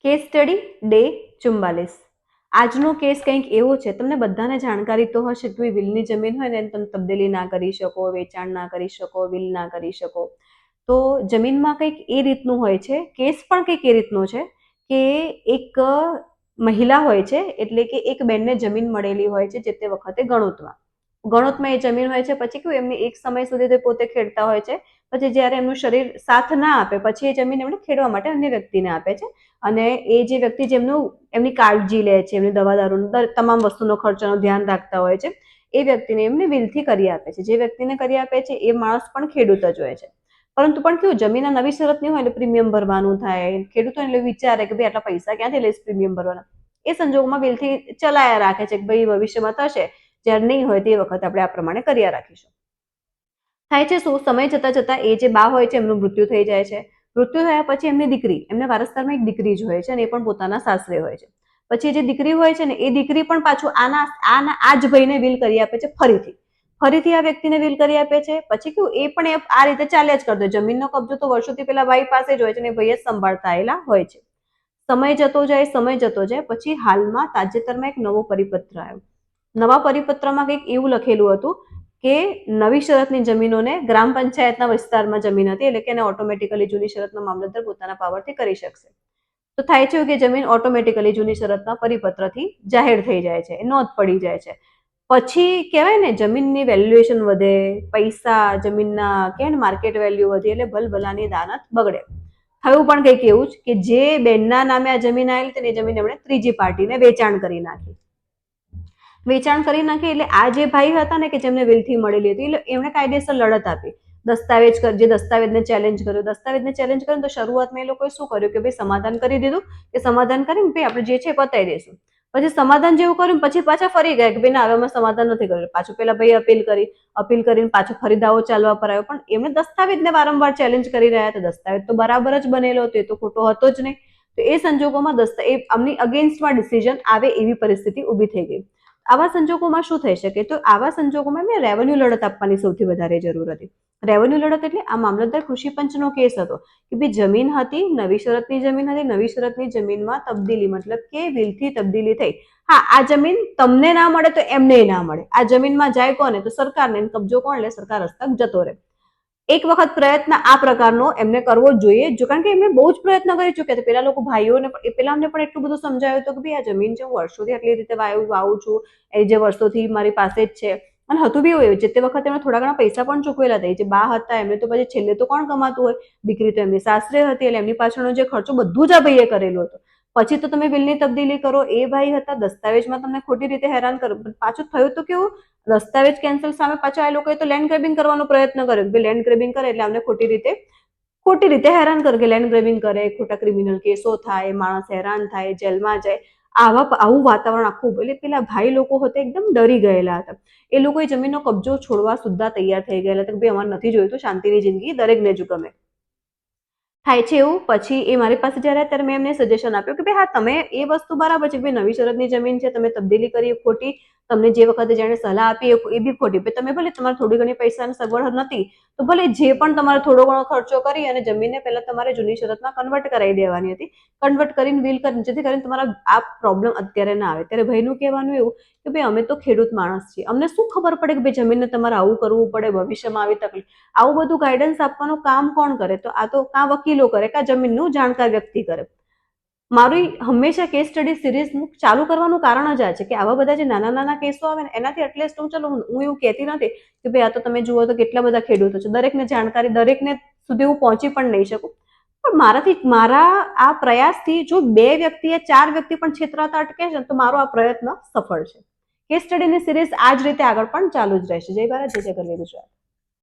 Case study day 44। આજનો case કંઈક એવો છે, તમને બધાને જાણકારી તો હશે કે વિલની જમીન હોય ને તમે તબદીલી ના કરી શકો, વેચાણ ના કરી શકો, વિલ ના કરી શકો। તો જમીનમાં કંઈક એ રીતનું હોય છે, કેસ પણ કંઈક એ રીતનો છે કે એક મહિલા હોય છે, એટલે કે એક બેનને જમીન મળેલી હોય છે જે તે વખતે ગણોતમાં એ જમીન હોય છે। પછી કેવું એમને એક સમય સુધી તે પોતે ખેડતા હોય છે, પછી જ્યારે એમનું શરીર સાથ ના આપે પછી એ જમીન એમણે ખેડવા માટે અન્ય વ્યક્તિને આપે છે। અને એ જે વ્યક્તિ જેમનું એમની કાળજી લે છે, એમની દવા દારૂ તમામ વસ્તુનો ખર્ચનું ધ્યાન રાખતા હોય છે, એ વ્યક્તિને એમને વિલથી કરી આપે છે। જે વ્યક્તિને કરી આપે છે એ માણસ પણ ખેડૂત જ હોય છે, પરંતુ પણ કેવું જમીન નવી શરતની હોય એટલે પ્રીમિયમ ભરવાનું થાય। ખેડૂતો એટલે વિચારે કે ભાઈ આટલા પૈસા ક્યાંથી લઈશ પ્રીમિયમ ભરવાના, એ સંજોગોમાં વિલથી ચલાયા રાખે છે કે ભાઈ ભવિષ્યમાં થશે, જ્યારે નહીં હોય તે વખતે આપણે આ પ્રમાણે કર્યા રાખીશું। થાય છે શું, સમય જતા જતા એ જે બા હોય છે એમનું મૃત્યુ થઈ જાય છે। મૃત્યુ થયા પછી એમની દીકરી, એમને વારસદારમાં એક દીકરી જ હોય છે અને એ પણ પોતાના સાસરે હોય છે। પછી જે દીકરી હોય છે ને એ દીકરી પણ પાછું આ જ ભાઈને વિલ કરી આપે છે ફરીથી આ વ્યક્તિને વિલ કરી આપે છે। પછી કેવું એ પણ આ રીતે ચાલ્યા જ કરતો, જમીનનો કબજો તો વર્ષોથી પેલા ભાઈ પાસે જ હોય છે અને ભાઈ જ સંભાળતા આવેલા હોય છે। સમય જતો જાય પછી હાલમાં તાજેતરમાં એક નવો પરિપત્ર આવ્યો। નવા પરિપત્રમાં કંઈક એવું લખેલું હતું કે નવી શરતની જમીનોને ગ્રામ પંચાયતના વિસ્તારમાં જમીન હતી એટલે કે એને ઓટોમેટિકલી જૂની શરતનો મામલતદાર પોતાના પાવરથી કરી શકશે। તો થાય છે કે જમીન ઓટોમેટિકલી જૂની શરતના પરિપત્રથી જાહેર થઈ જાય છે, નોંધ પડી જાય છે। પછી કહેવાય ને જમીનની વેલ્યુએશન વધે, પૈસા જમીનના કહેવાય ને માર્કેટ વેલ્યુ વધે એટલે ભલભલાની દાનત બગડે। થયું પણ કંઈક એવું જ કે જે બેનના નામે આ જમીન આવેલી હતી એ જમીન એમણે ત્રીજી પાર્ટીને વેચાણ કરી નાખી એટલે આ જે ભાઈ હતા ને કે જેમને વિલથી મળેલી હતી એટલે એમણે કાયદેસર લડત આપી, દસ્તાવેજને ચેલેન્જ કર્યો। તો શરૂઆતમાં એ લોકોએ શું કર્યું કે ભાઈ સમાધાન કરી દીધું, કે સમાધાન કરીને ભાઈ આપણે જે છે પતાવી દઈશું। પછી સમાધાન જેવું કર્યું પછી પાછા ફરી ગયા કે ભાઈ ના હવે અમે સમાધાન નથી કર્યું। પાછું પેલા ભાઈ અપીલ કરીને પાછો ફરી દાવો ચાલવા પર આવ્યો, પણ એમણે દસ્તાવેજને વારંવાર ચેલેન્જ કરી રહ્યા હતા। દસ્તાવેજ તો બરાબર જ બનેલો હતો, એ તો ખોટો હતો જ નહીં। તો એ સંજોગોમાં આમની અગેન્સ્ટમાં ડિસિઝન આવે એવી પરિસ્થિતિ ઊભી થઈ ગઈ। આવા સંજોગોમાં શું થઈ શકે, તો આવા સંજોગોમાં એમને રેવન્યુ લડત આપવાની સૌથી વધારે જરૂર હતી। રેવન્યુ લડત એટલે આ મામલતદાર કૃષિ પંચનો કેસ હતો કે ભાઈ જમીન હતી, નવી શરતની જમીનમાં તબદીલી મતલબ કે વિલથી તબદીલી થઈ। હા, આ જમીન તમને ના મળે તો એમને ના મળે, આ જમીનમાં જાય કોને તો સરકારને, કબજો કોણ લે, સરકાર હસ્તક જતો રહે। એક વખત પ્રયત્ન આ પ્રકારનો એમને કરવો જ જોઈએ, જો કારણ કે એમને બહુ જ પ્રયત્ન કરી ચૂક્યા હતા। પેલા લોકો ભાઈઓને પેલા અમને પણ એટલું બધું સમજાવ્યું હતું કે ભાઈ આ જમીન છે હું વર્ષોથી આટલી રીતે વાવું છું, એ જે વર્ષોથી મારી પાસે જ છે। અને હતું બી એવું, જે તે વખતે એમને થોડા ઘણા પૈસા પણ ચૂકવેલા હતા। જે બા હતા એમને તો પછી છેલ્લે તો કોણ કમાતું હોય, દીકરી તો એમની સાસરે હતી એટલે એમની પાછળનો જે ખર્ચો બધું જ આ ભાઈએ કરેલો હતો। પછી તો તમે વિલની તબદીલી કરો, એ ભાઈ હતા, દસ્તાવેજમાં તમને ખોટી રીતે હેરાન કરો, પાછું થયું તો કેવું, દસ્તાવેજ કેન્સલ સામે પાછા એ લોકોએ તો લેન્ડ ગ્રેબિંગ કરવાનો પ્રયત્ન કર્યો કે લેન્ડ ગ્રેબિંગ કરે એટલે અમને ખોટી રીતે હેરાન કરે, કે લેન્ડ ગ્રેબિંગ કરે, ખોટા ક્રિમિનલ કેસો થાય, માણસ હેરાન થાય, જેલમાં જાય। આવું વાતાવરણ આખું, એટલે પેલા ભાઈ લોકો હતા એકદમ ડરી ગયેલા હતા। એ લોકોએ જમીનનો કબજો છોડવા સુદ્ધા તૈયાર થઈ ગયેલા હતા કે ભાઈ અમારે નથી જોઈતું, શાંતિની જિંદગી દરેકને જ ગમે। થાય છે એવું, પછી એ મારી પાસે જ્યારે ત્યારે મેં એમને સજેશન આપ્યું કે ભાઈ હા તમે એ વસ્તુ બરાબર છે કે ભાઈ નવી શરતની જમીન છે, તમે તબદીલી કરી ખોટી, તમને જે વખતે જેણે સલાહ આપી એ બી ખોટી। તમે ભલે તમારે થોડી ઘણી પૈસાની સગવડ નથી તો ભલે જે પણ તમારે થોડો ઘણો ખર્ચો કરી અને જમીનને પહેલા તમારે જૂની શરતમાં કન્વર્ટ કરાવી દેવાની હતી, કન્વર્ટ કરીને વિલ કરી, જેથી કરીને તમારા આ પ્રોબ્લેમ અત્યારે ના આવે। ત્યારે ભાઈનું કહેવાનું એવું કે ભાઈ અમે તો ખેડૂત માણસ છીએ, અમને શું ખબર પડે કે ભાઈ જમીનને તમારે આવું કરવું પડે, ભવિષ્યમાં આવી તકલીફ, આવું બધું ગાઈડન્સ આપવાનું કામ કોણ કરે, તો આ તો કાં વકીલો કરે કાં જમીનનું જાણકાર વ્યક્તિ કરે। મારી હંમેશા કેસ સ્ટડી સિરીઝ ચાલુ કરવાનું કારણ જ આ છે કે આવા બધા જે નાના નાના કેસો આવે ને એનાથી એટલીસ્ટ હું એવું કહેતી નથી કે ભાઈ આ તો તમે જુઓ તો કેટલા બધા ખેડૂતો છે, દરેકને જાણકારી, દરેકને સુધી હું પહોંચી પણ નહીં શકું, પણ મારા આ પ્રયાસથી જો 2 વ્યક્તિ 4 વ્યક્તિ પણ છેતરાતા અટકે છે તો મારો આ પ્રયત્ન સફળ છે। કેસ સ્ટડીની સિરીઝ આ જ રીતે આગળ પણ ચાલુ જ રહેશે। જય ભારત, જય જય ગરવી ગુજરાત।